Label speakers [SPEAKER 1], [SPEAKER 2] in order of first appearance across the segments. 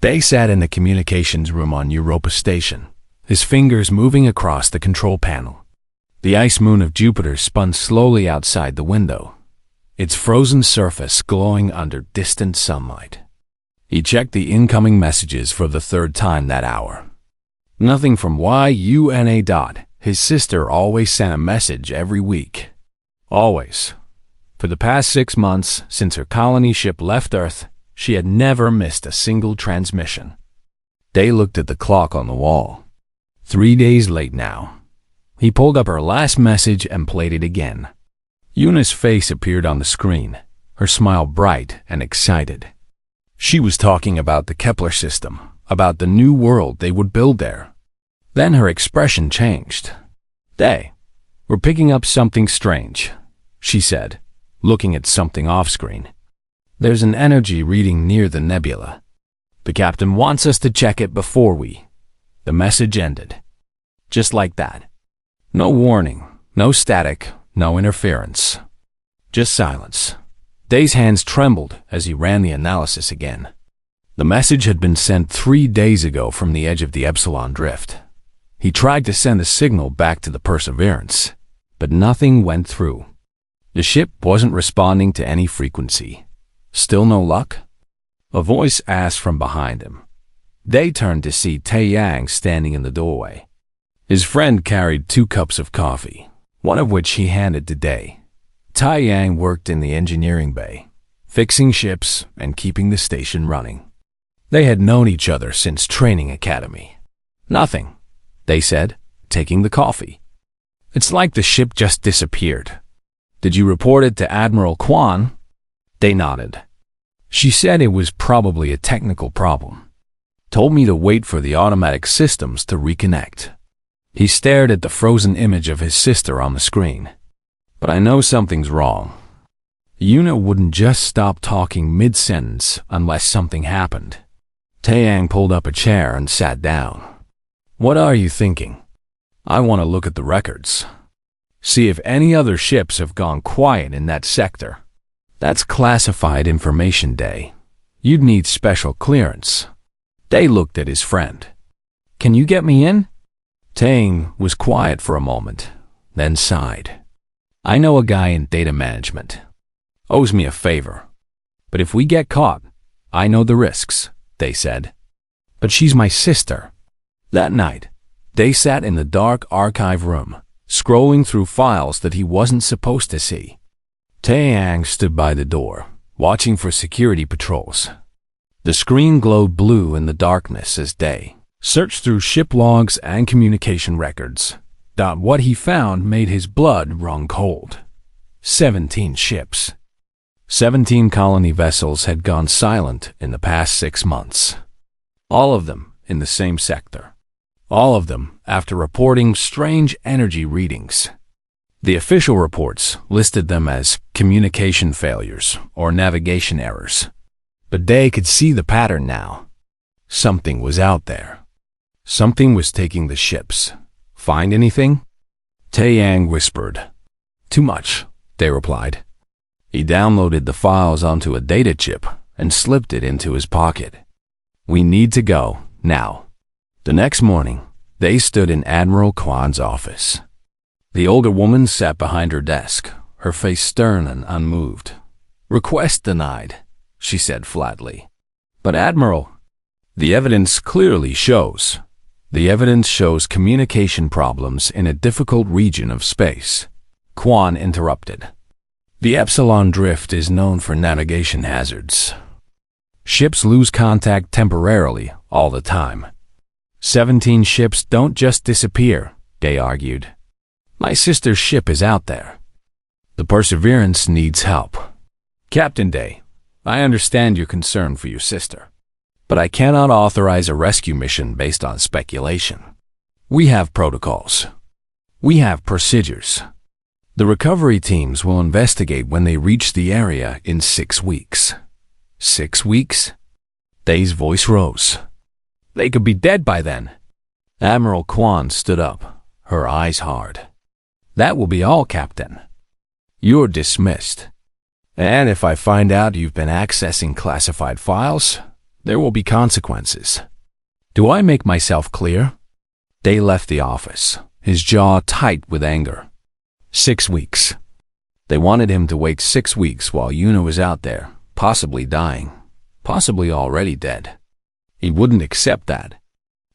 [SPEAKER 1] Day sat in the communications room on Europa Station, his fingers moving across the control panel. The ice moon of Jupiter spun slowly outside the window, its frozen surface glowing under distant sunlight. He checked the incoming messages for the third time that hour. Nothing from Yuna. His sister always sent a message every week. Always. For the past 6 months, since her colony ship left Earth, she had never missed a single transmission. Day looked at the clock on the wall. 3 days late now. He pulled up her last message and played it again. Yuna's face appeared on the screen, her smile bright and excited. She was talking about the Kepler system, about the new world they would build there. Then her expression changed. "Day, we're picking up something strange," she said, looking at something off-screen. "There's an energy reading near the nebula. The captain wants us to check it before we..." The message ended. Just like that. No warning, no static, no interference. Just silence. Day's hands trembled as he ran the analysis again. The message had been sent 3 days ago from the edge of the Epsilon Drift. He tried to send a signal back to the Perseverance, but nothing went through. The ship wasn't responding to any frequency. Still no luck? A voice asked from behind him. Day turned to see Tae-Yang standing in the doorway. His friend carried 2 cups of coffee, one of which he handed to Day. Tae-Yang worked in the engineering bay, fixing ships and keeping the station running. They had known each other since training academy. "Nothing," they said, taking the coffee. "It's like the ship just disappeared. Did you report it to Admiral Kwan?" They nodded. "She said it was probably a technical problem. Told me to wait for the automatic systems to reconnect." He stared at the frozen image of his sister on the screen. "But I know something's wrong." Yuna wouldn't just stop talking mid-sentence unless something happened. Tae-Yang pulled up a chair and sat down. "What are you thinking?" "I want to look at the records. See if any other ships have gone quiet in that sector." "That's classified information, Day. You'd need special clearance." Day looked at his friend. "Can you get me in?" Tae-Yang was quiet for a moment, then sighed. "I know a guy in data management. Owes me a favor. But if we get caught, I know the risks," Day said. "But she's my sister." That night, Day sat in the dark archive room, scrolling through files that he wasn't supposed to see. Tae-Yang stood by the door, watching for security patrols. The screen glowed blue in the darkness as Day searched through ship logs and communication records. What he found made his blood run cold. 17 ships. 17 colony vessels had gone silent in the past 6 months. All of them in the same sector. All of them after reporting strange energy readings. The official reports listed them as communication failures or navigation errors. But Day could see the pattern now. Something was out there. Something was taking the ships. "Find anything?" Tae-Yang whispered. "Too much," Day replied. He downloaded the files onto a data chip and slipped it into his pocket. "We need to go, now." The next morning, they stood in Admiral Kwan's office. The older woman sat behind her desk, her face stern and unmoved. "Request denied," she said flatly. "But Admiral, the evidence clearly shows." "The evidence shows communication problems in a difficult region of space," Kwan interrupted. "The Epsilon Drift is known for navigation hazards. Ships lose contact temporarily all the time. 17 ships don't just disappear," Day argued. "My sister's ship is out there. The Perseverance needs help." "Captain Day, I understand your concern for your sister. But I cannot authorize a rescue mission based on speculation. We have protocols. We have procedures. The recovery teams will investigate when they reach the area in 6 weeks. 6 weeks? Day's voice rose. They could be dead by then. Admiral Kwan stood up, her eyes hard. "That will be all, Captain. You're dismissed. And if I find out you've been accessing classified files, There will be consequences. Do I make myself clear? Day left the office, his jaw tight with anger. 6 weeks. They wanted him to wait 6 weeks while Yuna was out there, possibly dying, possibly already dead. He wouldn't accept that.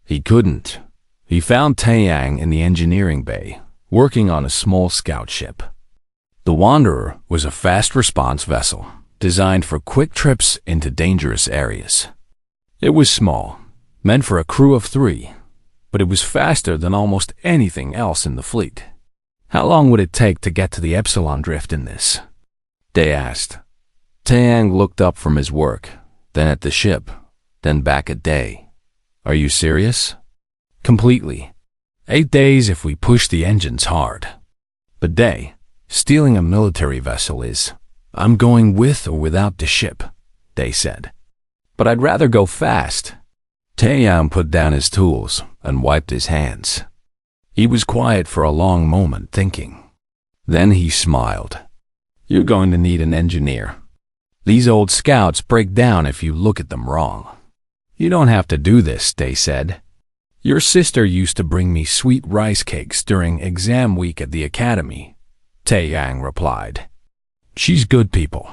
[SPEAKER 1] He couldn't. He found Taeyang in the engineering bay, working on a small scout ship. The Wanderer was a fast response vessel, designed for quick trips into dangerous areas. It was small, meant for a crew of 3, but it was faster than almost anything else in the fleet. How long would it take to get to the Epsilon Drift in this? Day asked. Taeyang looked up from his work, then at the ship, then back at Day. Are you serious? Completely. 8 days if we push the engines hard. But Day, stealing a military vessel is, I'm going with or without the ship, Day said. But I'd rather go fast. Taeyang put down his tools and wiped his hands. He was quiet for a long moment, thinking. Then he smiled. You're going to need an engineer. These old scouts break down if you look at them wrong. You don't have to do this, Day said. Your sister used to bring me sweet rice cakes during exam week at the academy, Taeyang replied. She's good people.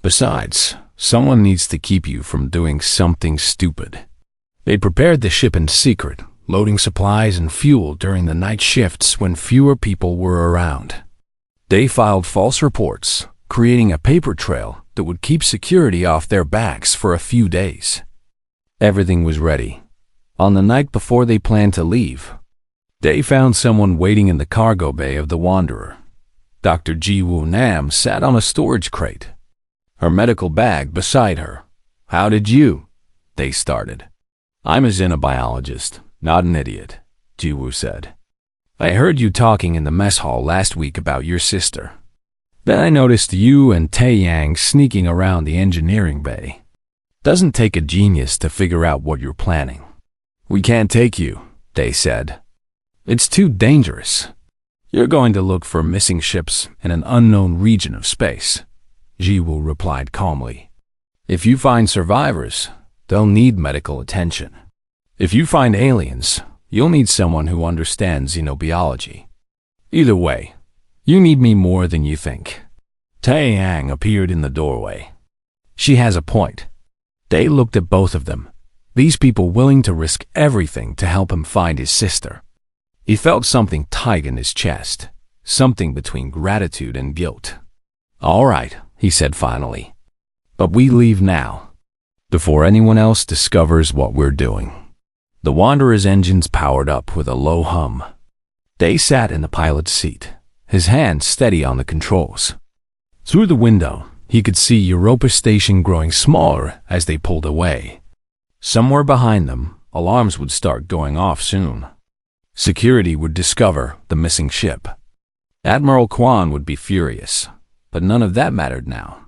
[SPEAKER 1] Besides, someone needs to keep you from doing something stupid. They prepared the ship in secret, loading supplies and fuel during the night shifts when fewer people were around. They filed false reports, creating a paper trail that would keep security off their backs for a few days. Everything was ready. On the night before they planned to leave, they found someone waiting in the cargo bay of the Wanderer. Dr. Ji-Woo Nam sat on a storage crate, her medical bag beside her. How did you? They started. I'm a xenobiologist, not an idiot, Ji-Woo said. I heard you talking in the mess hall last week about your sister. Then I noticed you and Taeyang sneaking around the engineering bay. Doesn't take a genius to figure out what you're planning. We can't take you, they said. It's too dangerous. You're going to look for missing ships in an unknown region of space, Ji-Woo replied calmly. If you find survivors, they'll need medical attention. If you find aliens, you'll need someone who understands xenobiology. Either way, you need me more than you think. Taeyang appeared in the doorway. She has a point. They looked at both of them. These people willing to risk everything to help him find his sister. He felt something tight in his chest, something between gratitude and guilt. All right, he said finally. But we leave now, before anyone else discovers what we're doing. The Wanderer's engines powered up with a low hum. Day sat in the pilot's seat, his hand steady on the controls. Through the window, he could see Europa Station growing smaller as they pulled away. Somewhere behind them, alarms would start going off soon. Security would discover the missing ship. Admiral Kwan would be furious, but none of that mattered now.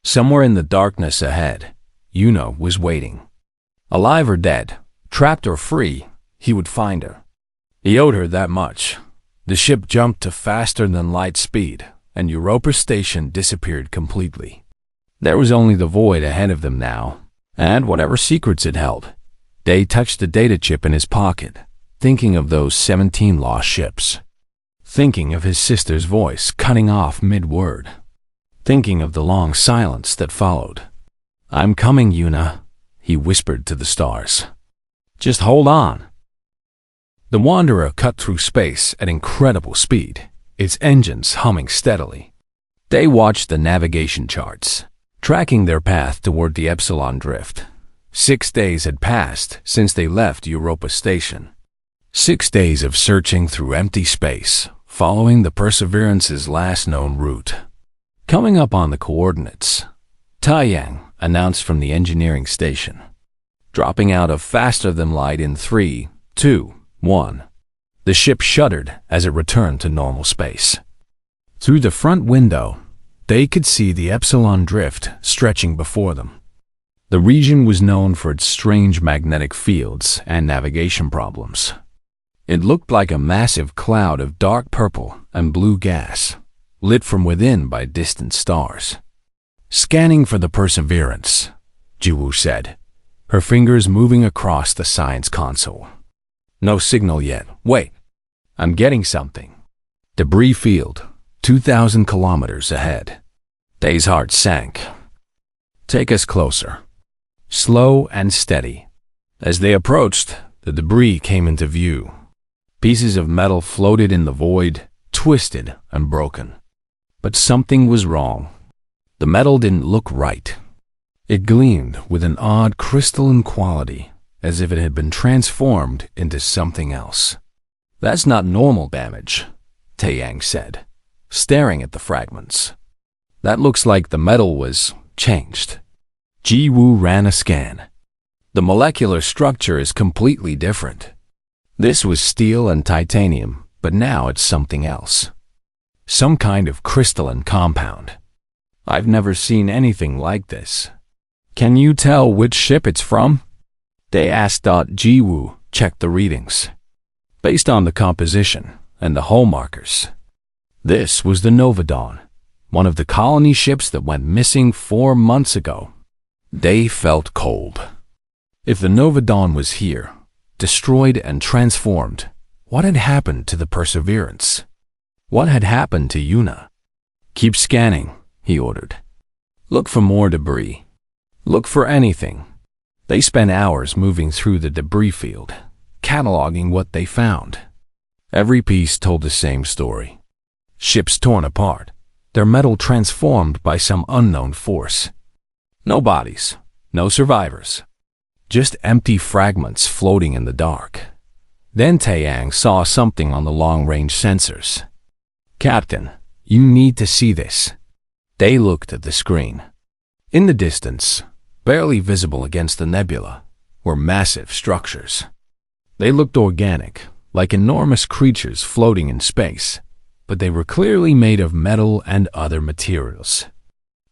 [SPEAKER 1] Somewhere in the darkness ahead, Yuna was waiting. Alive or dead, trapped or free, he would find her. He owed her that much. The ship jumped to faster than light speed, and Europa Station disappeared completely. There was only the void ahead of them now, and whatever secrets it held. Day touched the data chip in his pocket, thinking of those 17 lost ships. Thinking of his sister's voice cutting off mid-word. Thinking of the long silence that followed. I'm coming, Yuna, he whispered to the stars. Just hold on. The Wanderer cut through space at incredible speed, its engines humming steadily. They watched the navigation charts, tracking their path toward the Epsilon Drift. 6 days had passed since they left Europa Station. 6 days of searching through empty space, following the Perseverance's last known route. Coming up on the coordinates, Taeyang announced from the engineering station, dropping out of faster than light in 3, 2, 1. The ship shuddered as it returned to normal space. Through the front window, they could see the Epsilon Drift stretching before them. The region was known for its strange magnetic fields and navigation problems. It looked like a massive cloud of dark purple and blue gas, lit from within by distant stars. Scanning for the Perseverance, Ji-Woo said. her fingers moving across the science console. No signal yet. Wait, I'm getting something. Debris field, 2,000 kilometers ahead. Day's heart sank. Take us closer. Slow and steady. As they approached, the debris came into view. Pieces of metal floated in the void, twisted and broken. But something was wrong. The metal didn't look right. It gleamed with an odd crystalline quality, as if it had been transformed into something else. That's not normal damage, Taeyang said, staring at the fragments. That looks like the metal was changed. Ji-Woo ran a scan. The molecular structure is completely different. This was steel and titanium, but now it's something else. Some kind of crystalline compound. I've never seen anything like this. Can you tell which ship it's from? They asked. Ji-Woo checked the readings. Based on the composition and the hull markers. This was the Nova Dawn, one of the colony ships that went missing 4 months ago. They felt cold. If the Nova Dawn was here, destroyed and transformed, what had happened to the Perseverance? What had happened to Yuna? Keep scanning, he ordered. Look for more debris. Look for anything. They spent hours moving through the debris field, cataloging what they found. Every piece told the same story. Ships torn apart, their metal transformed by some unknown force. No bodies, no survivors. Just empty fragments floating in the dark. Then Taeyang saw something on the long-range sensors. Captain, you need to see this. They looked at the screen. In the distance, barely visible against the nebula, were massive structures. They looked organic, like enormous creatures floating in space, but they were clearly made of metal and other materials.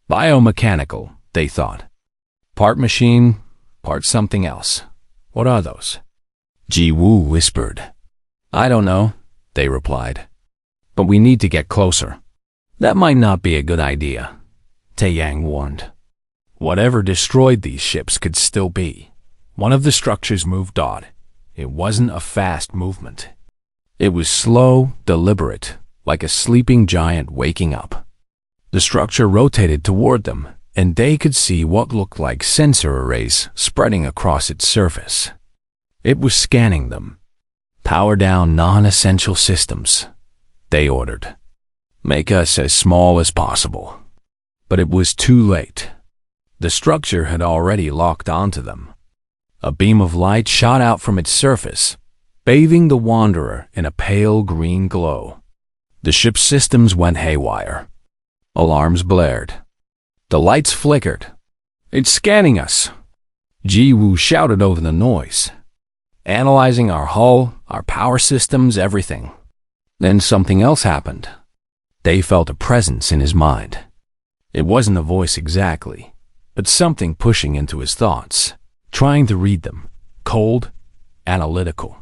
[SPEAKER 1] Biomechanical, they thought. Part machine, part something else. What are those? Ji-Woo whispered. I don't know, they replied. But we need to get closer. That might not be a good idea, Taeyang warned. Whatever destroyed these ships could still be. One of the structures moved odd. It wasn't a fast movement. It was slow, deliberate, like a sleeping giant waking up. The structure rotated toward them, and they could see what looked like sensor arrays spreading across its surface. It was scanning them. Power down non-essential systems, they ordered. Make us as small as possible. But it was too late. The structure had already locked onto them. A beam of light shot out from its surface, bathing the Wanderer in a pale green glow. The ship's systems went haywire. Alarms blared. The lights flickered. It's scanning us. Ji-Woo shouted over the noise. Analyzing our hull, our power systems, everything. Then something else happened. They felt a presence in his mind. It wasn't a voice exactly, but something pushing into his thoughts, trying to read them. Cold, analytical,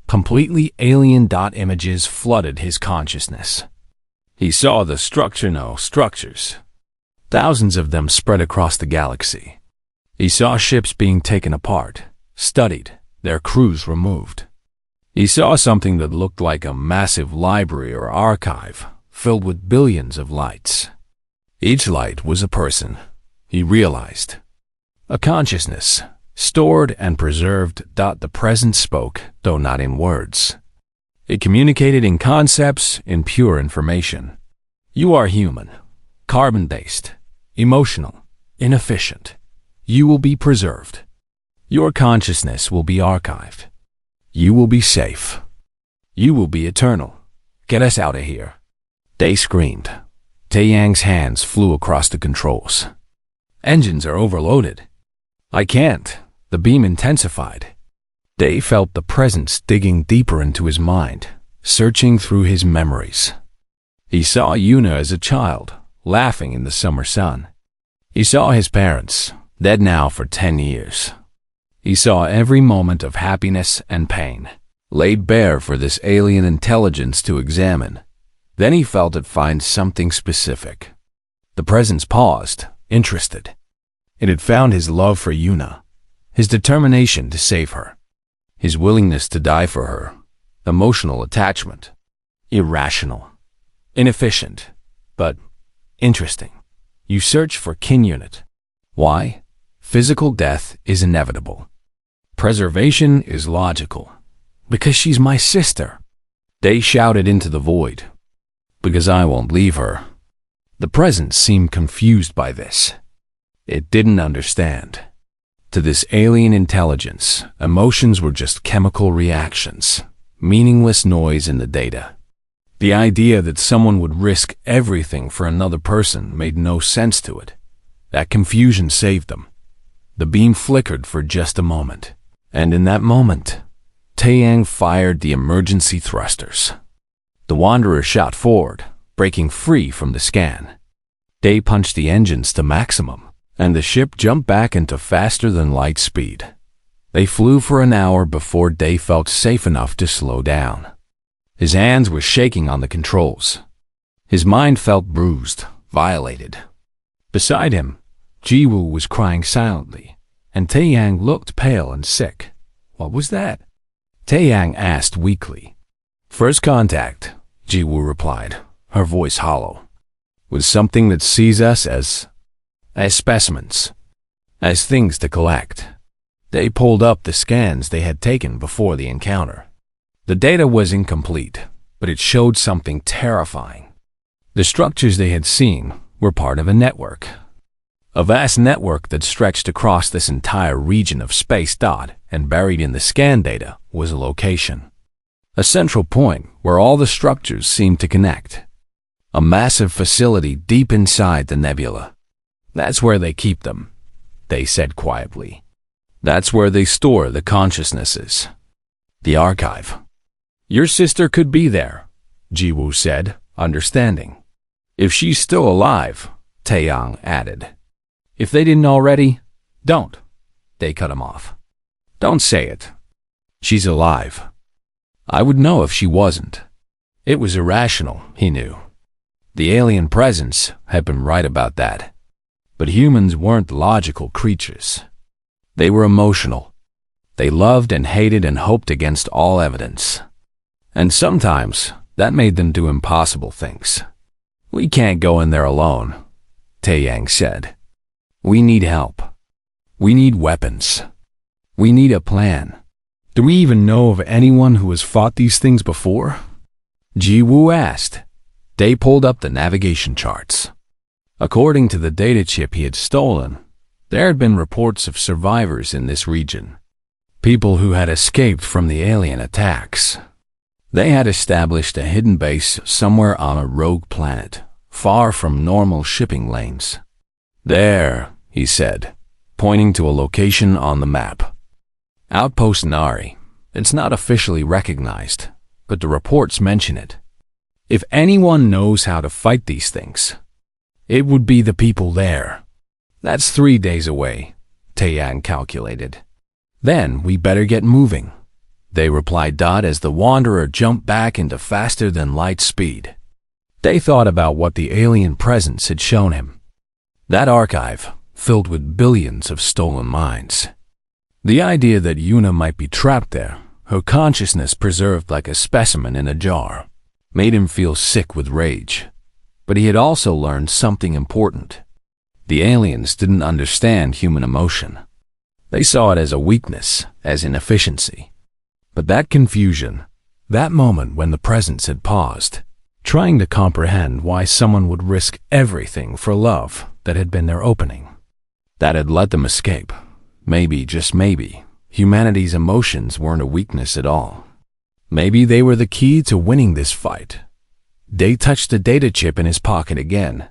[SPEAKER 1] completely alien. Images flooded his consciousness. He saw the structures. Thousands of them spread across the galaxy. He saw ships being taken apart, studied, their crews removed. He saw something that looked like a massive library or archive, filled with billions of lights. Each light was a person, he realized. A consciousness, stored and preserved. The presence spoke, though not in words. It communicated in concepts, in pure information. You are human, carbon-based, emotional, inefficient. You will be preserved. Your consciousness will be archived. You will be safe. You will be eternal. Get us out of here. They screamed. Taeyang's hands flew across the controls. Engines are overloaded. I can't. The beam intensified. They felt the presence digging deeper into his mind, searching through his memories. He saw Yuna as a child, laughing in the summer sun. He saw his parents, dead now for 10 years. He saw every moment of happiness and pain, laid bare for this alien intelligence to examine. Then he felt it find something specific. The presence paused, interested. It had found his love for Yuna, his determination to save her, his willingness to die for her, emotional attachment. Irrational, inefficient, but interesting. You search for kin unit. Why? Physical death is inevitable. Preservation is logical. Because she's my sister. They shouted into the void. Because I won't leave her. The presence seemed confused by this. It didn't understand. To this alien intelligence, emotions were just chemical reactions, meaningless noise in the data. The idea that someone would risk everything for another person made no sense to it. That confusion saved them. The beam flickered for just a moment, and in that moment, Taeyang fired the emergency thrusters. The Wanderer shot forward, breaking free from the scan. They punched the engines to maximum, and the ship jumped back into faster-than-light speed. They flew for an hour before Day felt safe enough to slow down. His hands were shaking on the controls. His mind felt bruised, violated. Beside him, Jiwoo was crying silently, and Taeyang looked pale and sick. What was that? Taeyang asked weakly. First contact, Jiwoo replied, her voice hollow. With something that sees us as specimens, as things to collect. They pulled up the scans they had taken before the encounter. The data was incomplete, but it showed something terrifying. The structures they had seen were part of a network. A vast network that stretched across this entire region of space. And buried in the scan data was a location. A central point where all the structures seemed to connect. A massive facility deep inside the nebula. That's where they keep them, they said quietly. That's where they store the consciousnesses. The archive. Your sister could be there, Jiwoo said, understanding. If she's still alive, Taeyang added. If they didn't already, don't. They cut him off. Don't say it. She's alive. I would know if she wasn't. It was irrational, he knew. The alien presence had been right about that. But humans weren't logical creatures. They were emotional. They loved and hated and hoped against all evidence. And sometimes that made them do impossible things. We can't go in there alone, Taeyang said. We need help. We need weapons. We need a plan. Do we even know of anyone who has fought these things before? Jiwoo asked. They pulled up the navigation charts. According to the data chip he had stolen, there had been reports of survivors in this region. People who had escaped from the alien attacks. They had established a hidden base somewhere on a rogue planet, far from normal shipping lanes. There, he said, pointing to a location on the map. Outpost Nari. It's not officially recognized, but the reports mention it. If anyone knows how to fight these things, it would be the people there. That's 3 days away, Taeyang calculated. Then we better get moving, they replied as the Wanderer jumped back into faster-than-light speed. They thought about what the alien presence had shown him. That archive, filled with billions of stolen minds. The idea that Yuna might be trapped there, her consciousness preserved like a specimen in a jar, made him feel sick with rage. But he had also learned something important. The aliens didn't understand human emotion. They saw it as a weakness, as inefficiency. But that confusion, that moment when the presence had paused, trying to comprehend why someone would risk everything for love that had been their opening, that had let them escape. Maybe, just maybe, humanity's emotions weren't a weakness at all. Maybe they were the key to winning this fight. Day touched the data chip in his pocket again,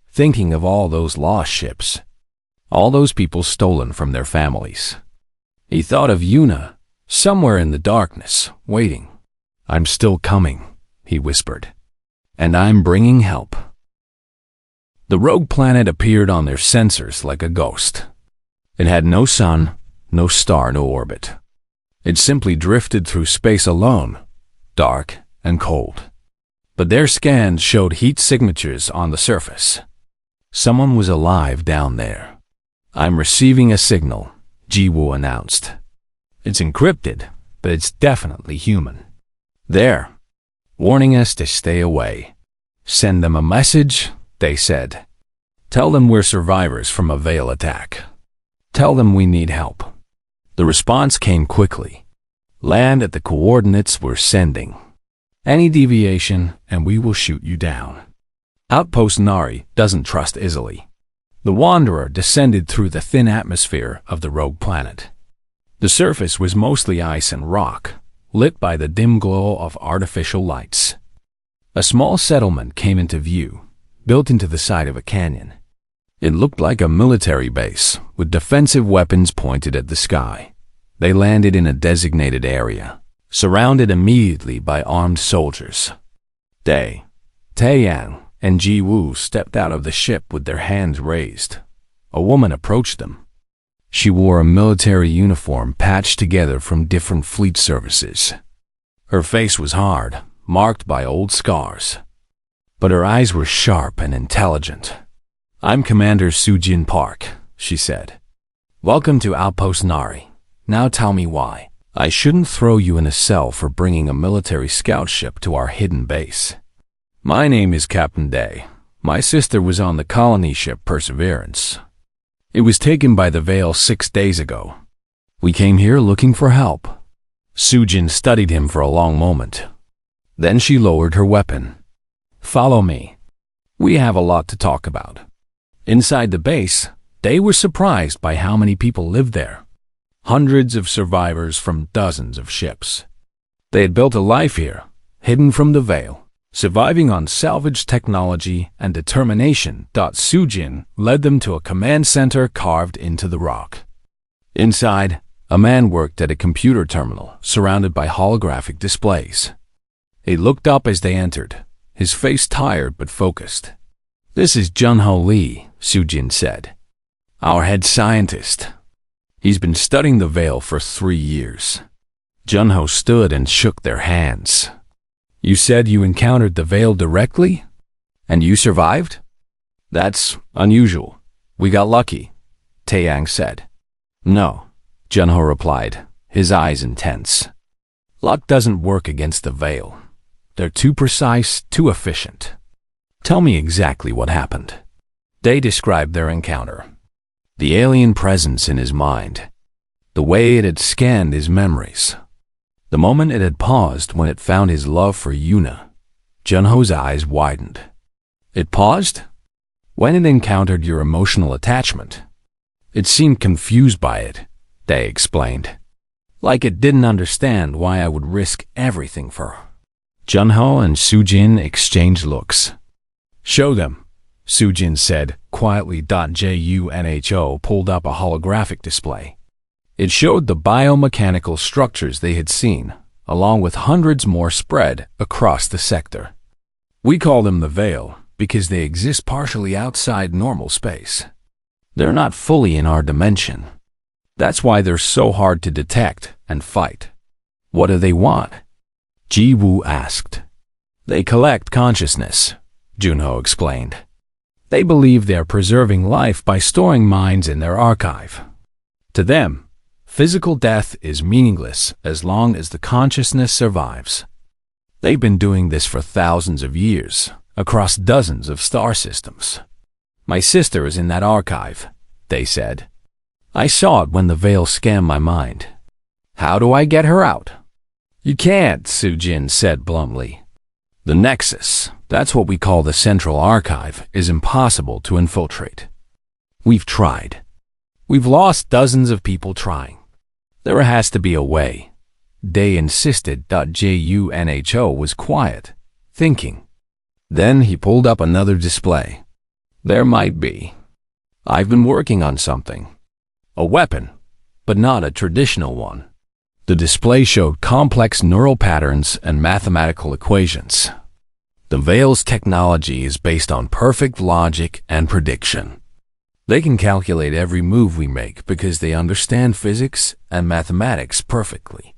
[SPEAKER 1] thinking of all those lost ships, all those people stolen from their families. He thought of Yuna, somewhere in the darkness, waiting. I'm still coming, he whispered, and I'm bringing help. The rogue planet appeared on their sensors like a ghost. It had no sun, no star, no orbit. It simply drifted through space alone, dark and cold. But their scans showed heat signatures on the surface. Someone was alive down there. I'm receiving a signal, Jiwoo announced. It's encrypted, but it's definitely human. There, warning us to stay away. Send them a message, they said. Tell them we're survivors from a Veil attack. Tell them we need help. The response came quickly. Land at the coordinates we're sending. Any deviation, and we will shoot you down. Outpost Nari doesn't trust easily. The Wanderer descended through the thin atmosphere of the rogue planet. The surface was mostly ice and rock, lit by the dim glow of artificial lights. A small settlement came into view, built into the side of a canyon. It looked like a military base, with defensive weapons pointed at the sky. They landed in a designated area, surrounded immediately by armed soldiers. Taeyang, and Jiwoo stepped out of the ship with their hands raised. A woman approached them. She wore a military uniform patched together from different fleet services. Her face was hard, marked by old scars. But her eyes were sharp and intelligent. I'm Commander Sujin Park, she said. Welcome to Outpost Nari. Now tell me why. I shouldn't throw you in a cell for bringing a military scout ship to our hidden base. My name is Captain Day. My sister was on the colony ship Perseverance. It was taken by the Veil 6 days ago. We came here looking for help. Sujin studied him for a long moment. Then she lowered her weapon. Follow me. We have a lot to talk about. Inside the base, they were surprised by how many people lived there. Hundreds of survivors from dozens of ships. They had built a life here, hidden from the Veil. Surviving on salvage technology and determination. Sujin led them to a command center carved into the rock. Inside, a man worked at a computer terminal surrounded by holographic displays. He looked up as they entered, his face tired but focused. This is Junho Lee, Sujin said. Our head scientist. He's been studying the Veil for 3 years. Junho stood and shook their hands. You said you encountered the Veil directly? And you survived? That's unusual. We got lucky, Taeyang said. No, Junho replied, his eyes intense. Luck doesn't work against the Veil. They're too precise, too efficient. Tell me exactly what happened. They described their encounter. The alien presence in his mind. The way it had scanned his memories. The moment it had paused when it found his love for Yuna. Junho's eyes widened. It paused? When it encountered your emotional attachment. It seemed confused by it, they explained. Like it didn't understand why I would risk everything for her. Junho and Sujin exchanged looks. Show them, Sujin said quietly. Junho pulled up a holographic display. It showed the biomechanical structures they had seen, along with hundreds more spread across the sector. We call them the Veil because they exist partially outside normal space. They're not fully in our dimension. That's why they're so hard to detect and fight. What do they want? Jiwoo asked. They collect consciousness, Junho explained. They believe they're preserving life by storing minds in their archive. To them, physical death is meaningless as long as the consciousness survives. They've been doing this for thousands of years, across dozens of star systems. My sister is in that archive, they said. I saw it when the Veil scanned my mind. How do I get her out? You can't, Sujin said bluntly. The Nexus, that's what we call the Central Archive, is impossible to infiltrate. We've tried. We've lost dozens of people trying. There has to be a way. They insisted. Junho was quiet, thinking. Then he pulled up another display. There might be. I've been working on something. A weapon, but not a traditional one. The display showed complex neural patterns and mathematical equations. The Veil's technology is based on perfect logic and prediction. They can calculate every move we make because they understand physics and mathematics perfectly.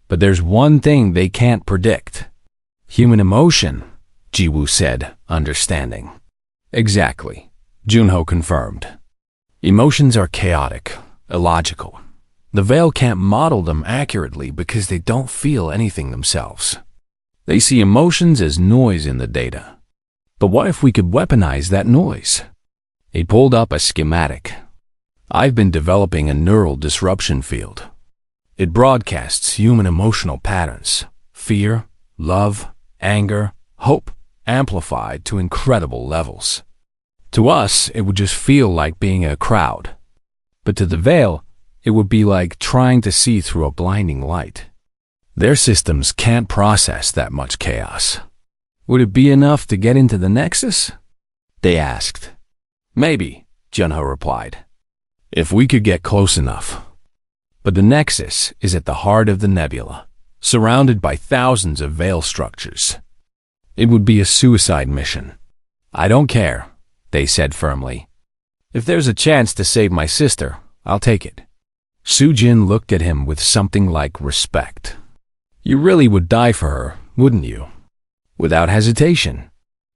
[SPEAKER 1] But there's one thing they can't predict. Human emotion, Jiwoo said, understanding. Exactly, Junho confirmed. Emotions are chaotic, illogical, The Veil can't model them accurately because they don't feel anything themselves. They see emotions as noise in the data. But what if we could weaponize that noise? He pulled up a schematic. I've been developing a neural disruption field. It broadcasts human emotional patterns, fear, love, anger, hope, amplified to incredible levels. To us, it would just feel like being a crowd. But to the Veil, it would be like trying to see through a blinding light. Their systems can't process that much chaos. Would it be enough to get into the Nexus? They asked. Maybe, Junho replied. If we could get close enough. But the Nexus is at the heart of the nebula, surrounded by thousands of Veil structures. It would be a suicide mission. I don't care, they said firmly. If there's a chance to save my sister, I'll take it. Sujin looked at him with something like respect. You really would die for her, wouldn't you? Without hesitation.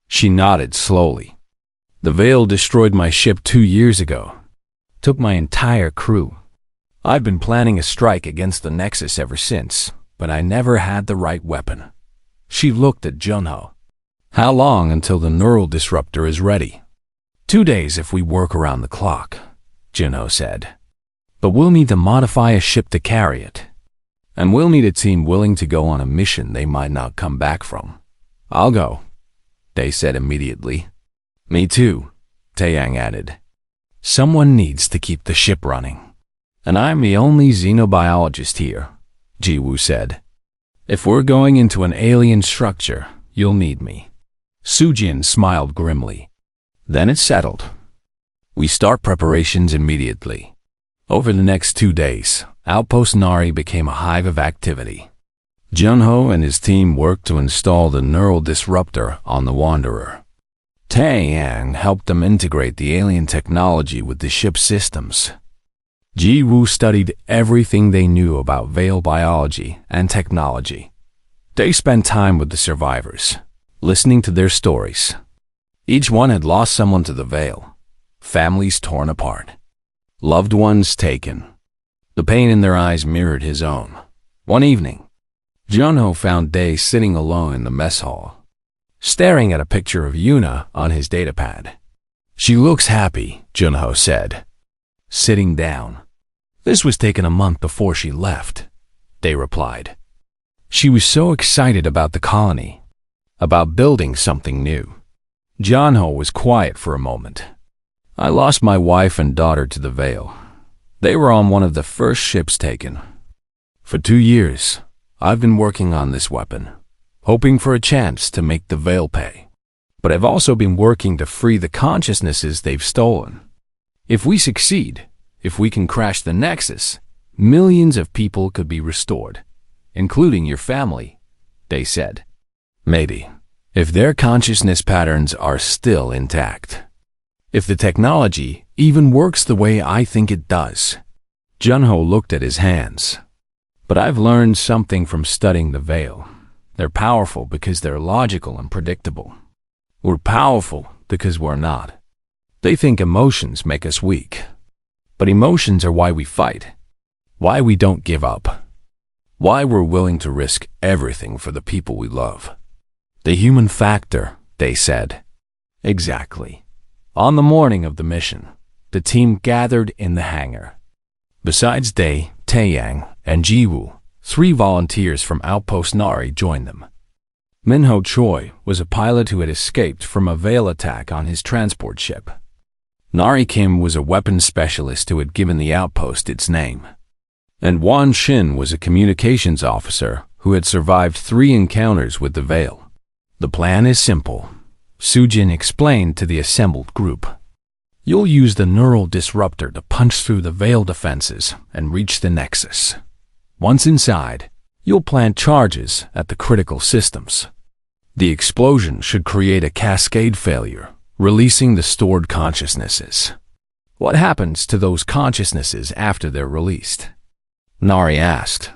[SPEAKER 1] She nodded slowly. The Veil destroyed my ship 2 years ago. Took my entire crew. I've been planning a strike against the Nexus ever since, but I never had the right weapon. She looked at Junho. How long until the neural disruptor is ready? 2 days if we work around the clock, Junho said. But we'll need to modify a ship to carry it. And we'll need a team willing to go on a mission they might not come back from. I'll go, they said immediately. Me too, Taeyang added. Someone needs to keep the ship running. And I'm the only xenobiologist here, Jiwoo said. If we're going into an alien structure, you'll need me. Sujin smiled grimly. Then it's settled. We start preparations immediately. Over the next 2 days, Outpost Nari became a hive of activity. Junho and his team worked to install the neural disruptor on the Wanderer. Taeyang helped them integrate the alien technology with the ship's systems. Jiwoo studied everything they knew about Veil biology and technology. They spent time with the survivors, listening to their stories. Each one had lost someone to the Veil, families torn apart, loved ones taken. The pain in their eyes mirrored his own. One evening, Junho found Dae sitting alone in the mess hall, staring at a picture of Yuna on his datapad. She looks happy, Junho said, sitting down. This was taken a month before she left, Dae replied. She was so excited about the colony, about building something new. Junho was quiet for a moment. I lost my wife and daughter to the Veil. They were on one of the first ships taken. For 2 years, I've been working on this weapon, hoping for a chance to make the Veil pay. But I've also been working to free the consciousnesses they've stolen. If we succeed, if we can crash the Nexus, millions of people could be restored, including your family, they said. Maybe, if their consciousness patterns are still intact. If the technology even works the way I think it does. Junho looked at his hands. But I've learned something from studying the Veil. They're powerful because they're logical and predictable. We're powerful because we're not. They think emotions make us weak. But emotions are why we fight. Why we don't give up. Why we're willing to risk everything for the people we love. The human factor, they said. Exactly. On the morning of the mission, the team gathered in the hangar. Besides Dae, Taeyang, and Jiwoo, 3 volunteers from Outpost Nari joined them. Minho Choi was a pilot who had escaped from a Veil attack on his transport ship. Nari Kim was a weapons specialist who had given the outpost its name. And Wan Shin was a communications officer who had survived 3 encounters with the Veil. The plan is simple, Sujin explained to the assembled group. You'll use the neural disruptor to punch through the Veil defenses and reach the Nexus. Once inside, you'll plant charges at the critical systems. The explosion should create a cascade failure, releasing the stored consciousnesses. What happens to those consciousnesses after they're released? Nari asked.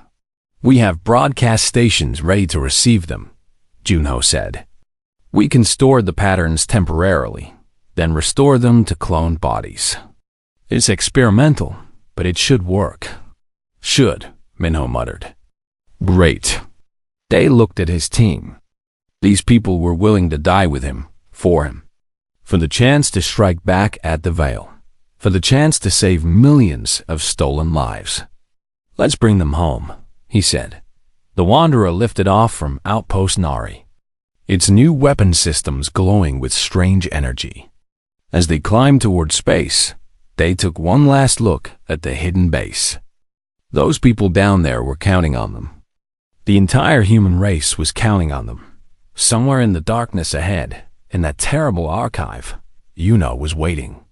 [SPEAKER 1] We have broadcast stations ready to receive them, Junho said. We can store the patterns temporarily, then restore them to cloned bodies. It's experimental, but it should work. Should, Minho muttered. Great. Day looked at his team. These people were willing to die with him, for him. For the chance to strike back at the Veil. For the chance to save millions of stolen lives. Let's bring them home, he said. The Wanderer lifted off from Outpost Nari, its new weapon systems glowing with strange energy. As they climbed toward space, they took one last look at the hidden base. Those people down there were counting on them. The entire human race was counting on them. Somewhere in the darkness ahead, in that terrible archive, Yuno was waiting.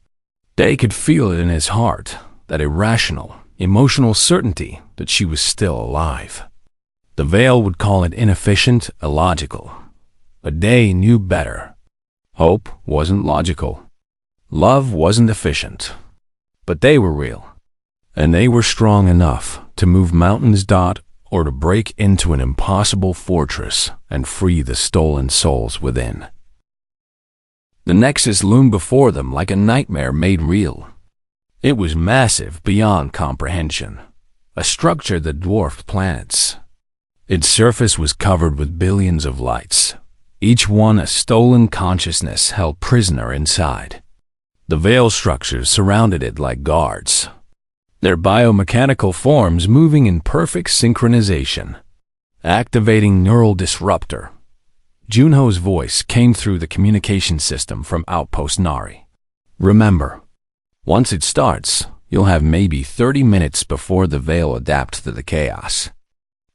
[SPEAKER 1] Day could feel it in his heart, that irrational, emotional certainty that she was still alive. The Veil would call it inefficient, illogical. But Day knew better. Hope wasn't logical. Love wasn't efficient. But they were real. And they were strong enough to move mountains, or to break into an impossible fortress and free the stolen souls within. The Nexus loomed before them like a nightmare made real. It was massive beyond comprehension, a structure that dwarfed planets. Its surface was covered with billions of lights, each one a stolen consciousness held prisoner inside. The Veil structures surrounded it like guards, their biomechanical forms moving in perfect synchronization. Activating Neural Disruptor. Junho's voice came through the communication system from Outpost Nari. Remember, once it starts, you'll have maybe 30 minutes before the Veil adapts to the chaos.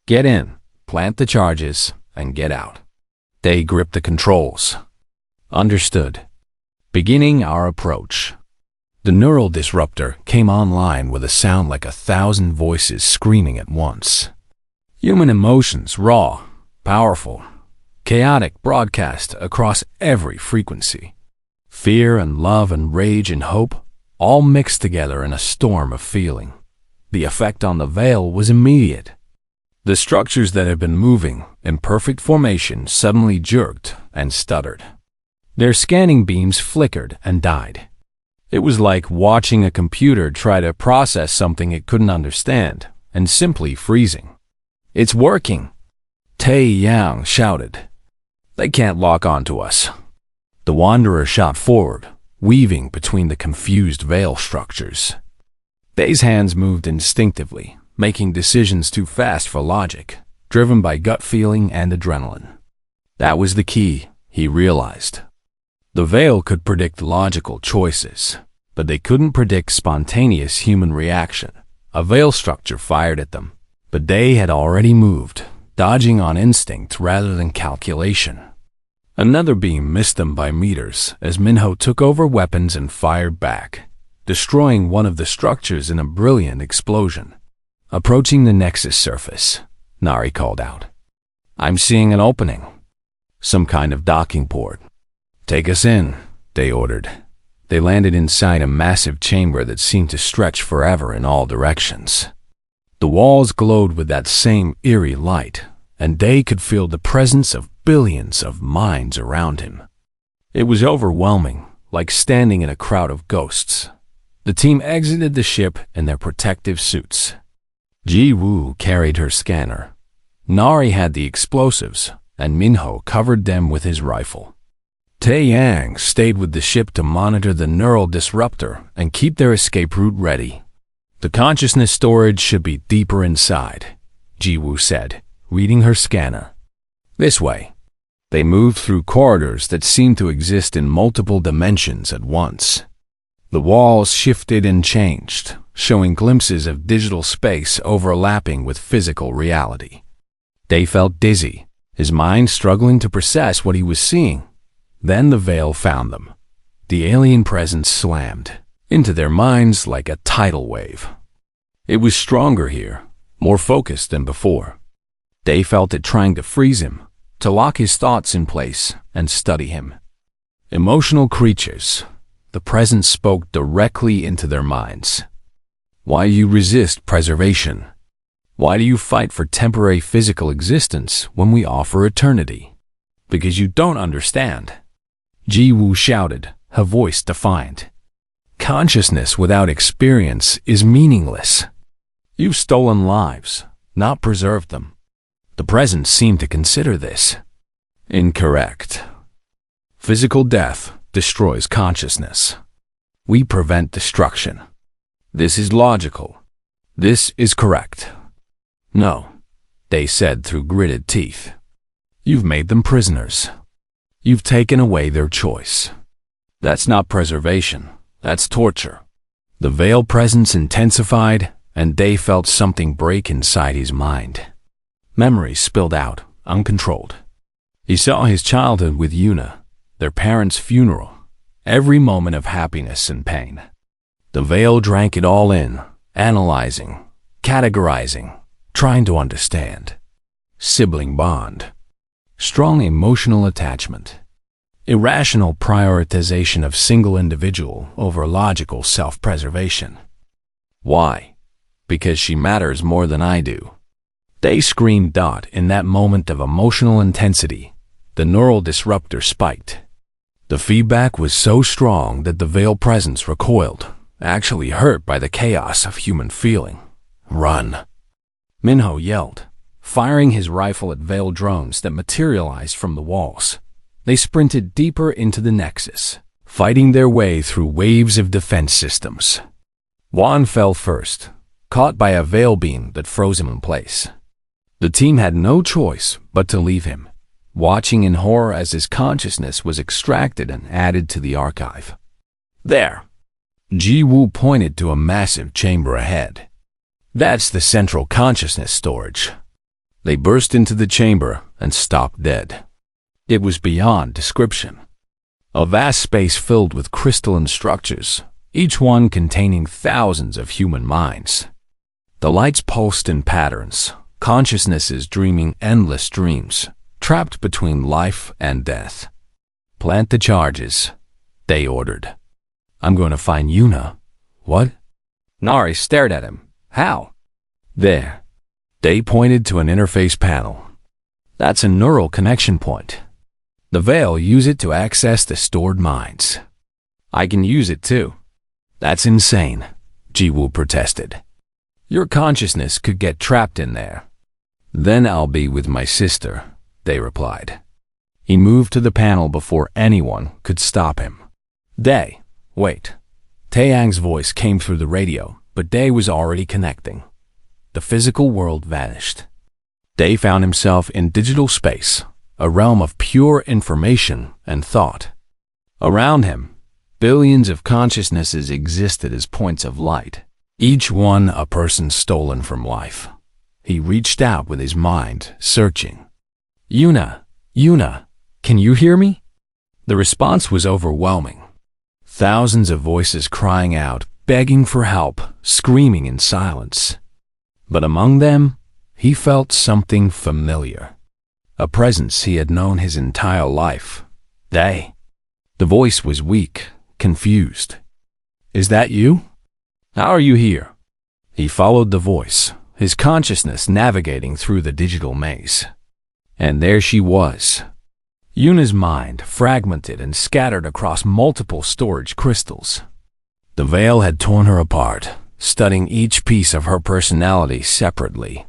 [SPEAKER 1] Get in, plant the charges, and get out. They gripped the controls. Understood. Beginning our approach. The Neural Disruptor came online with a sound like 1,000 voices screaming at once. Human emotions, raw, powerful, chaotic, broadcast across every frequency. Fear and love and rage and hope, all mixed together in a storm of feeling. The effect on the Veil was immediate. The structures that had been moving in perfect formation suddenly jerked and stuttered. Their scanning beams flickered and died. It was like watching a computer try to process something it couldn't understand and simply freezing. It's working, Tae Yang shouted. They can't lock onto us. The Wanderer shot forward, weaving between the confused Veil structures. Day's hands moved instinctively, making decisions too fast for logic, driven by gut feeling and adrenaline. That was the key, he realized. The Veil could predict logical choices, but they couldn't predict spontaneous human reaction. A Veil structure fired at them, but they had already moved, dodging on instinct rather than calculation. Another beam missed them by meters as Minho took over weapons and fired back, destroying one of the structures in a brilliant explosion. Approaching the Nexus surface, Nari called out. I'm seeing an opening. Some kind of docking port. Take us in, they ordered. They landed inside a massive chamber that seemed to stretch forever in all directions. The walls glowed with that same eerie light, and Day could feel the presence of billions of minds around him. It was overwhelming, like standing in a crowd of ghosts. The team exited the ship in their protective suits. Ji Woo carried her scanner. Nari had the explosives, and Minho covered them with his rifle. Tae Yang stayed with the ship to monitor the Neural Disruptor and keep their escape route ready. The consciousness storage should be deeper inside, Ji Woo said, reading her scanner. This way. They moved through corridors that seemed to exist in multiple dimensions at once. The walls shifted and changed, showing glimpses of digital space overlapping with physical reality. Day felt dizzy, his mind struggling to process what he was seeing. Then the Veil found them. The alien presence slammed into their minds like a tidal wave. It was stronger here, more focused than before. Day felt it trying to freeze him, to lock his thoughts in place and study him. Emotional creatures, the presence spoke directly into their minds. Why do you resist preservation? Why do you fight for temporary physical existence when we offer eternity? Because you don't understand. Ji Woo shouted, her voice defiant. Consciousness without experience is meaningless. You've stolen lives, not preserved them. The present seemed to consider this. Incorrect. Physical death destroys consciousness. We prevent destruction. This is logical. This is correct. No, they said through gritted teeth. You've made them prisoners. You've taken away their choice. That's not preservation. That's torture. The veil presence intensified, and Day felt something break inside his mind. Memories spilled out, uncontrolled. He saw his childhood with Yuna, their parents' funeral, every moment of happiness and pain. The veil drank it all in, analyzing, categorizing, trying to understand. Sibling bond. Strong emotional attachment. Irrational prioritization of single individual over logical self-preservation. Why? Because she matters more than I do. They screamed out in that moment of emotional intensity. The neural disruptor spiked. The feedback was so strong that the veil presence recoiled, actually hurt by the chaos of human feeling. Run! Minho yelled, firing his rifle at veil drones that materialized from the walls. They sprinted deeper into the nexus, fighting their way through waves of defense systems. Juan fell first, caught by a veil beam that froze him in place. The team had no choice but to leave him, watching in horror as his consciousness was extracted and added to the archive. There! Ji-Woo pointed to a massive chamber ahead. That's the central consciousness storage. They burst into the chamber and stopped dead. It was beyond description. A vast space filled with crystalline structures, each one containing thousands of human minds. The lights pulsed in patterns, consciousnesses dreaming endless dreams, trapped between life and death. Plant the charges, they ordered. I'm going to find Yuna. What? Nari stared at him. How? There. They pointed to an interface panel. That's a neural connection point. The veil use it to access the stored minds. I can use it too. That's insane, Ji-Woo protested. Your consciousness could get trapped in there. Then I'll be with my sister, they replied. He moved to the panel before anyone could stop him. Day, wait. Taeyang's voice came through the radio, but Day was already connecting. The physical world vanished. Day found himself in digital space, a realm of pure information and thought. Around him, billions of consciousnesses existed as points of light, each one a person stolen from life. He reached out with his mind, searching. Yuna, can you hear me? The response was overwhelming. Thousands of voices crying out, begging for help, screaming in silence. But among them, he felt something familiar. A presence he had known his entire life. They. The voice was weak, confused. Is that you? How are you here? He followed the voice, his consciousness navigating through the digital maze. And there she was. Yuna's mind, fragmented and scattered across multiple storage crystals. The veil had torn her apart, studying each piece of her personality separately.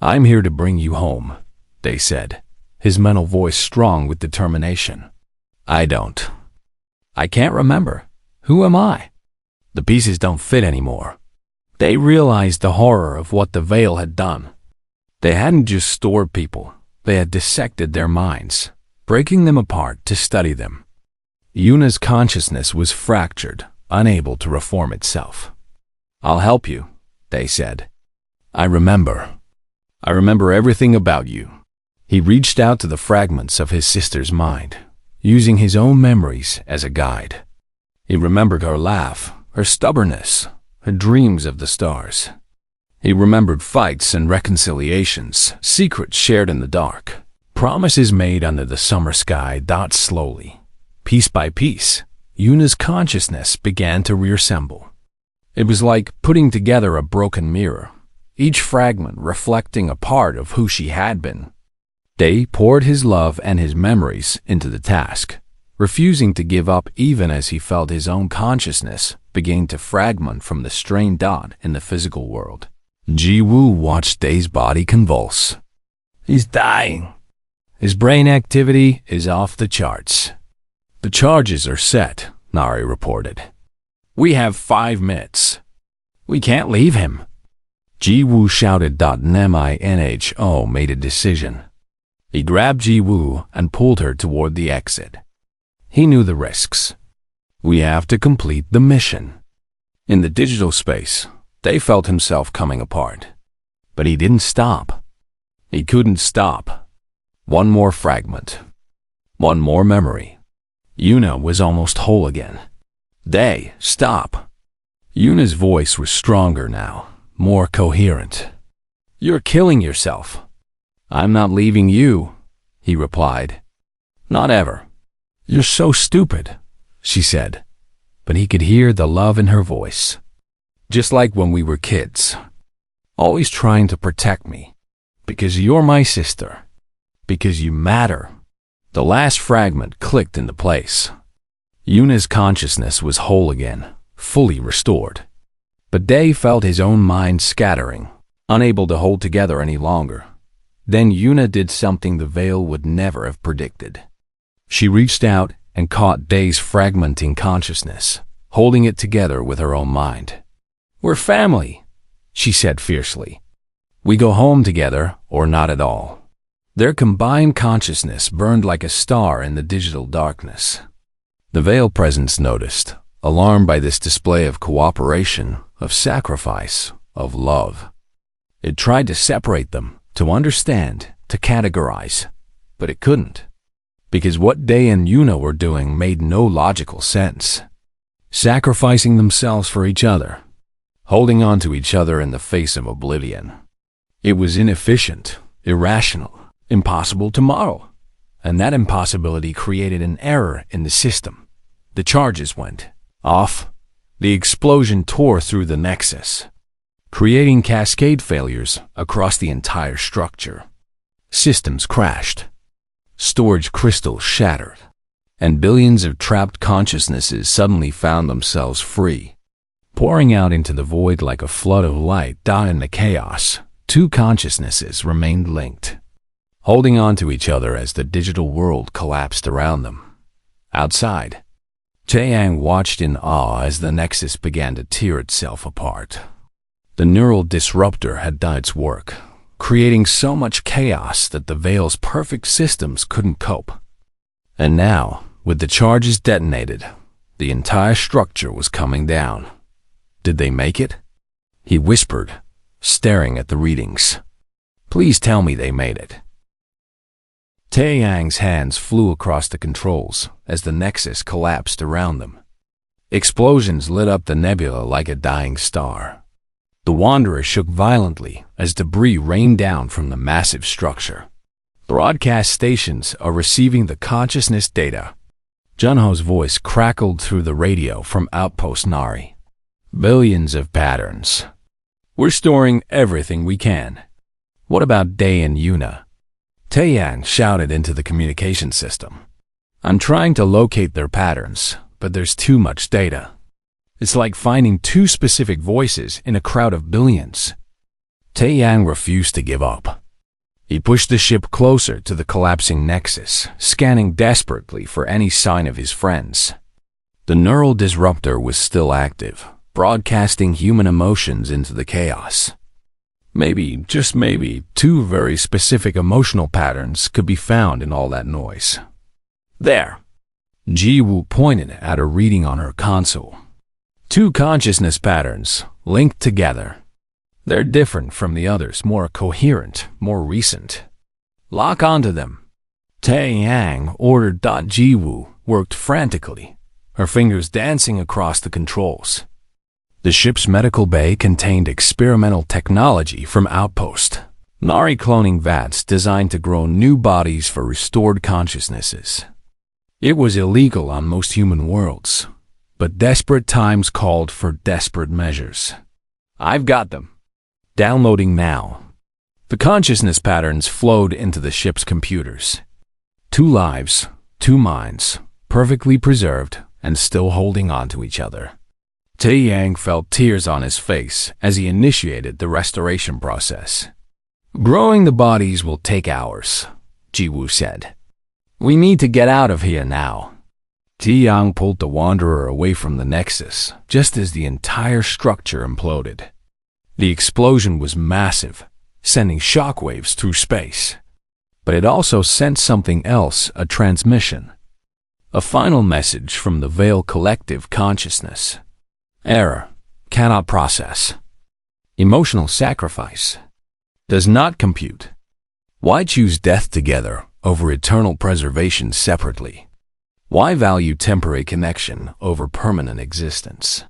[SPEAKER 1] I'm here to bring you home, they said, his mental voice strong with determination. I can't remember. Who am I? The pieces don't fit anymore. They realized the horror of what the veil had done. They hadn't just stored people, they had dissected their minds, breaking them apart to study them. Yuna's consciousness was fractured, unable to reform itself. I'll help you, they said. I remember everything about you. He reached out to the fragments of his sister's mind, using his own memories as a guide. He remembered her laugh, her stubbornness, her dreams of the stars. He remembered fights and reconciliations, secrets shared in the dark, promises made under the summer sky. Slowly, piece by piece, Yuna's consciousness began to reassemble. It was like putting together a broken mirror, each fragment reflecting a part of who she had been. Day poured his love and his memories into the task, refusing to give up even as he felt his own consciousness begin to fragment from the strained dot in the physical world. Ji-woo watched Day's body convulse. He's dying. His brain activity is off the charts. The charges are set, Nari reported. We have 5 minutes. We can't leave him. Ji-woo shouted. Minho made a decision. He grabbed Ji-woo and pulled her toward the exit. He knew the risks. We have to complete the mission. In the digital space, Day felt himself coming apart. But he didn't stop. He couldn't stop. One more fragment. One more memory. Yuna was almost whole again. Day, stop. Yuna's voice was stronger now, more coherent. You're killing yourself. I'm not leaving you, he replied. Not ever. You're so stupid, she said. But he could hear the love in her voice. Just like when we were kids. Always trying to protect me. Because you're my sister. Because you matter. The last fragment clicked into place. Yuna's consciousness was whole again, fully restored. But Day felt his own mind scattering, unable to hold together any longer. Then Yuna did something the Veil would never have predicted. She reached out and caught Day's fragmenting consciousness, holding it together with her own mind. We're family, she said fiercely. We go home together or not at all. Their combined consciousness burned like a star in the digital darkness. The Veil presence noticed, alarmed by this display of cooperation, of sacrifice, of love. It tried to separate them, to understand, to categorize, but it couldn't. Because what Day and Yuna were doing made no logical sense. Sacrificing themselves for each other, holding on to each other in the face of oblivion. It was inefficient, irrational, impossible tomorrow. And that impossibility created an error in the system. The charges went off. The explosion tore through the nexus, creating cascade failures across the entire structure. Systems crashed. Storage crystals shattered. And billions of trapped consciousnesses suddenly found themselves free. Pouring out into the void like a flood of light. In the chaos, 2 consciousnesses remained linked, holding on to each other as the digital world collapsed around them. Outside, Taeyang watched in awe as the nexus began to tear itself apart. The neural disruptor had done its work, creating so much chaos that the Veil's perfect systems couldn't cope. And now, with the charges detonated, the entire structure was coming down. Did they make it? He whispered, staring at the readings. Please tell me they made it. Taeyang's hands flew across the controls as the nexus collapsed around them. Explosions lit up the nebula like a dying star. The Wanderer shook violently as debris rained down from the massive structure. Broadcast stations are receiving the consciousness data. Junho's voice crackled through the radio from Outpost Nari. Billions of patterns. We're storing everything we can. What about Day and Yuna? Taeyang shouted into the communication system. I'm trying to locate their patterns, but there's too much data. It's like finding 2 specific voices in a crowd of billions. Taeyang refused to give up. He pushed the ship closer to the collapsing nexus, scanning desperately for any sign of his friends. The neural disruptor was still active, broadcasting human emotions into the chaos. Maybe, just maybe, 2 very specific emotional patterns could be found in all that noise. There. Ji-woo pointed at a reading on her console. 2 consciousness patterns, linked together. They're different from the others, more coherent, more recent. Lock onto them. Taeyang ordered. Ji-woo worked frantically, her fingers dancing across the controls. The ship's medical bay contained experimental technology from Outpost. Nari cloning vats designed to grow new bodies for restored consciousnesses. It was illegal on most human worlds, but desperate times called for desperate measures. I've got them. Downloading now. The consciousness patterns flowed into the ship's computers. 2 lives, 2 minds, perfectly preserved and still holding on to each other. Tae-Yang felt tears on his face as he initiated the restoration process. Growing the bodies will take hours, Ji-Woo said. We need to get out of here now. Tae-Yang pulled the Wanderer away from the Nexus just as the entire structure imploded. The explosion was massive, sending shockwaves through space. But it also sent something else, a transmission. A final message from the Veil Collective Consciousness. Error. Cannot process. Emotional sacrifice. Does not compute. Why choose death together over eternal preservation separately? Why value temporary connection over permanent existence?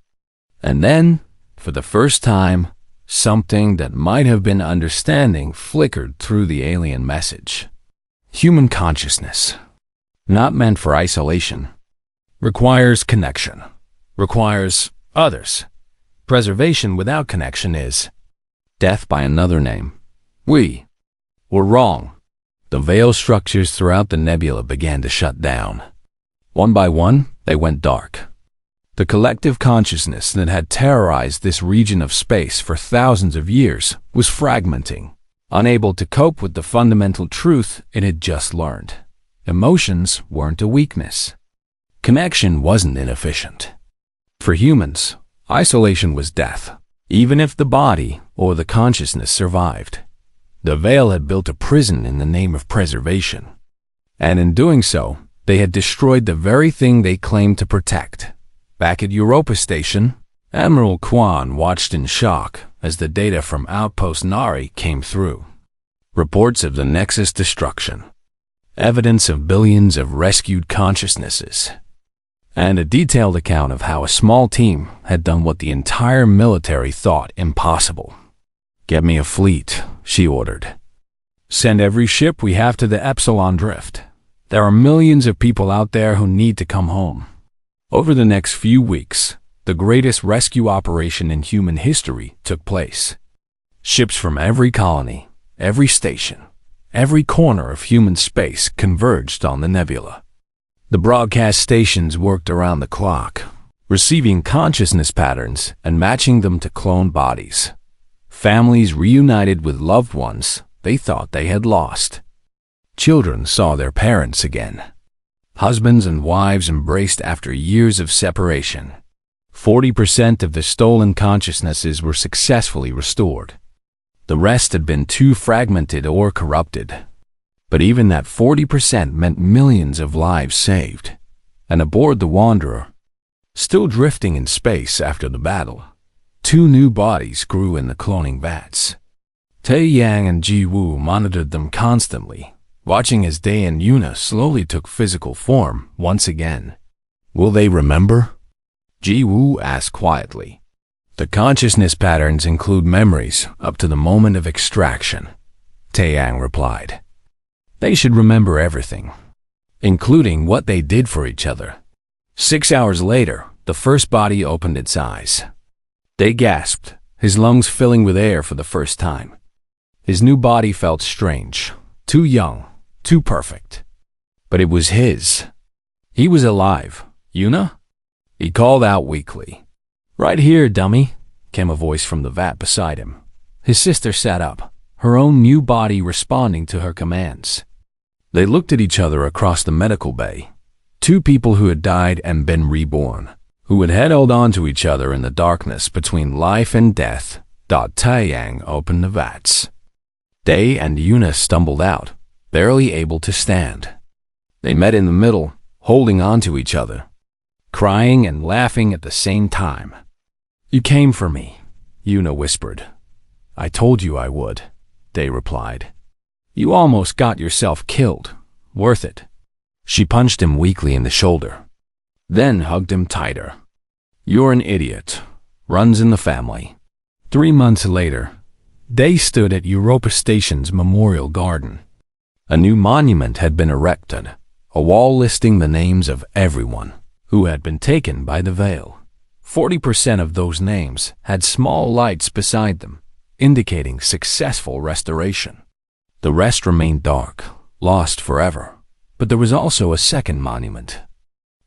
[SPEAKER 1] And then, for the first time, something that might have been understanding flickered through the alien message. Human consciousness. Not meant for isolation. Requires connection. Requires others. Preservation without connection is death by another name. We were wrong. The veil structures throughout the nebula began to shut down. One by one, they went dark. The collective consciousness that had terrorized this region of space for thousands of years was fragmenting, unable to cope with the fundamental truth it had just learned. Emotions weren't a weakness. Connection wasn't inefficient. For humans, isolation was death, even if the body or the consciousness survived. The veil had built a prison in the name of preservation. And in doing so, they had destroyed the very thing they claimed to protect. Back at Europa Station, Admiral Kwan watched in shock as the data from Outpost Nari came through. Reports of the Nexus destruction, evidence of billions of rescued consciousnesses, and a detailed account of how a small team had done what the entire military thought impossible. Get me a fleet, she ordered. Send every ship we have to the Epsilon Drift. There are millions of people out there who need to come home. Over the next few weeks, the greatest rescue operation in human history took place. Ships from every colony, every station, every corner of human space converged on the nebula. The broadcast stations worked around the clock, receiving consciousness patterns and matching them to cloned bodies. Families reunited with loved ones they thought they had lost. Children saw their parents again. Husbands and wives embraced after years of separation. 40% of the stolen consciousnesses were successfully restored. The rest had been too fragmented or corrupted. But even that 40% meant millions of lives saved. And aboard the Wanderer, still drifting in space after the battle, 2 new bodies grew in the cloning vats. Tae-Yang and Ji-Woo monitored them constantly, watching as Day and Yuna slowly took physical form once again. Will they remember? Ji-Woo asked quietly. The consciousness patterns include memories up to the moment of extraction, Tae-Yang replied. They should remember everything, including what they did for each other. 6 hours later, the first body opened its eyes. Day gasped, his lungs filling with air for the first time. His new body felt strange, too young, too perfect. But it was his. He was alive. Yuna? He called out weakly. Right here, dummy, came a voice from the vat beside him. His sister sat up, her own new body responding to her commands. They looked at each other across the medical bay. 2 people who had died and been reborn, who had held on to each other in the darkness between life and death. Tae-Yang opened the vats. Day and Yuna stumbled out, barely able to stand. They met in the middle, holding on to each other, crying and laughing at the same time. You came for me, Yuna whispered. I told you I would, Day replied. You almost got yourself killed. Worth it. She punched him weakly in the shoulder, then hugged him tighter. You're an idiot. Runs in the family. 3 months later, Day stood at Europa Station's Memorial Garden. A new monument had been erected, a wall listing the names of everyone who had been taken by the veil. 40% of those names had small lights beside them, indicating successful restoration. The rest remained dark, lost forever. But there was also a second monument.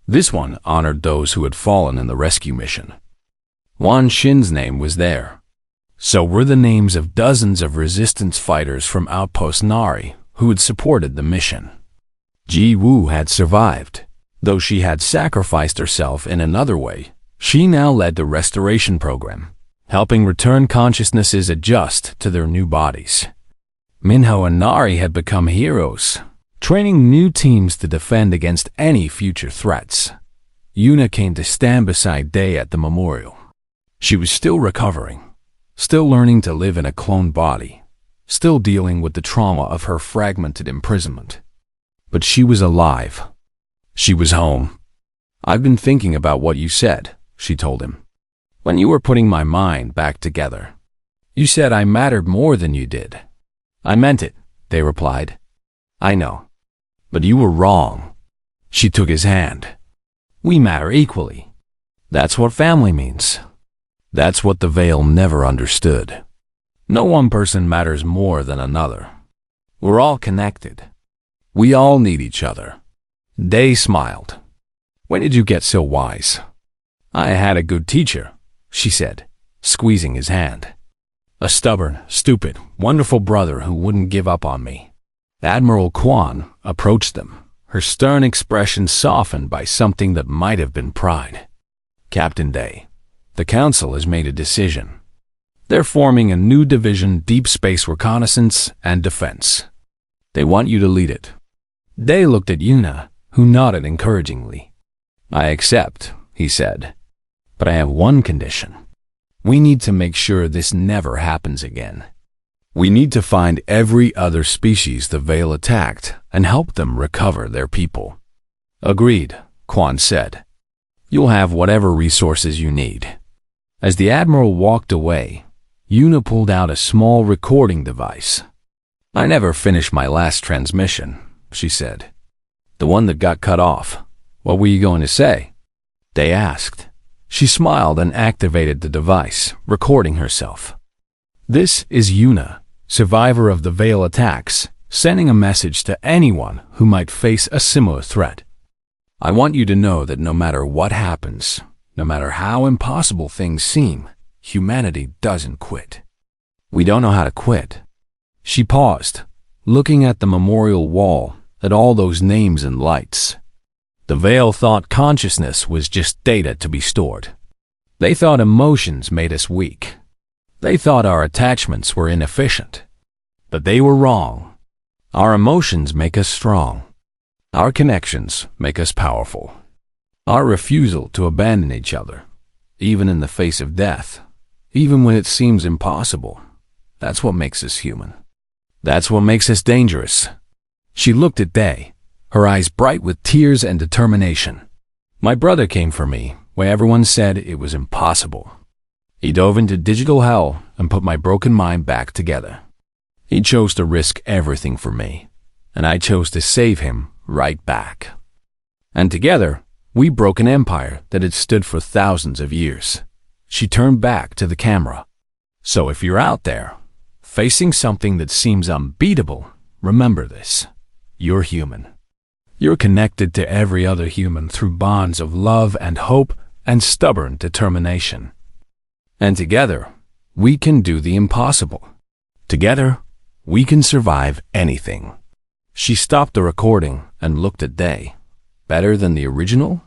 [SPEAKER 1] This one honored those who had fallen in the rescue mission. Wan Xin's name was there. So were the names of dozens of resistance fighters from Outpost Nari who had supported the mission. Ji Wu had survived. Though she had sacrificed herself in another way, she now led the restoration program, helping return consciousnesses adjust to their new bodies. Minho and Nari had become heroes, training new teams to defend against any future threats. Yuna came to stand beside Day at the memorial. She was still recovering, still learning to live in a cloned body, still dealing with the trauma of her fragmented imprisonment. But she was alive. She was home. "I've been thinking about what you said," she told him. "When you were putting my mind back together, you said I mattered more than you did." "I meant it," they replied. "I know. But you were wrong." She took his hand. "We matter equally. That's what family means." That's what the Veil never understood. No one person matters more than another. We're all connected. We all need each other. Day smiled. "When did you get so wise?" "I had a good teacher," she said, squeezing his hand. "A stubborn, stupid, wonderful brother who wouldn't give up on me." Admiral Quan approached them, her stern expression softened by something that might have been pride. "Captain Day, the Council has made a decision. They're forming a new division, Deep Space Reconnaissance and Defense. They want you to lead it." Day looked at Yuna, who nodded encouragingly. "I accept," he said. "But I have one condition. We need to make sure this never happens again. We need to find every other species the Veil attacked and help them recover their people." "Agreed," Quan said. "You'll have whatever resources you need." As the Admiral walked away, Yuna pulled out a small recording device. "I never finished my last transmission," she said. "The one that got cut off. What were you going to say?" They asked. She smiled and activated the device, recording herself. "This is Yuna, survivor of the Veil attacks, sending a message to anyone who might face a similar threat. I want you to know that no matter what happens, no matter how impossible things seem, humanity doesn't quit. We don't know how to quit." She paused, looking at the memorial wall, at all those names and lights. The Veil thought consciousness was just data to be stored. They thought emotions made us weak. They thought our attachments were inefficient. But they were wrong. Our emotions make us strong. Our connections make us powerful. Our refusal to abandon each other, even in the face of death, even when it seems impossible, that's what makes us human. That's what makes us dangerous." She looked at Day, her eyes bright with tears and determination. "My brother came for me when everyone said it was impossible. He dove into digital hell and put my broken mind back together. He chose to risk everything for me, and I chose to save him right back. And together, we broke an empire that had stood for thousands of years." She turned back to the camera. "So if you're out there, facing something that seems unbeatable, remember this. You're human. You're connected to every other human through bonds of love and hope and stubborn determination. And together, we can do the impossible. Together, we can survive anything." She stopped the recording and looked at Day. "Better than the original?"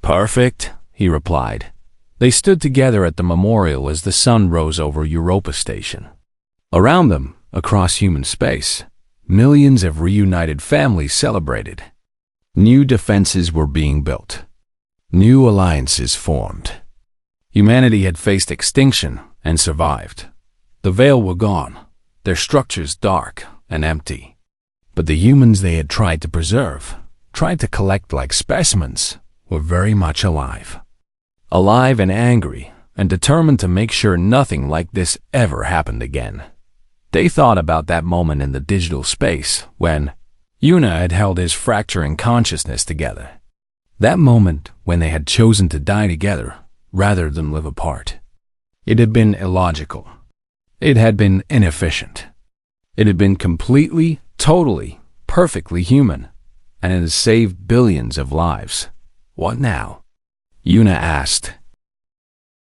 [SPEAKER 1] "Perfect," he replied. They stood together at the memorial as the sun rose over Europa Station. Around them, across human space, millions of reunited families celebrated. New defenses were being built. New alliances formed. Humanity had faced extinction and survived. The Veil were gone, their structures dark and empty. But the humans they had tried to preserve, tried to collect like specimens, were very much alive. Alive and angry, and determined to make sure nothing like this ever happened again. They thought about that moment in the digital space when Yuna had held his fracturing consciousness together. That moment when they had chosen to die together rather than live apart. It had been illogical. It had been inefficient. It had been completely, totally, perfectly human, and it had saved billions of lives. What now? Yuna asked,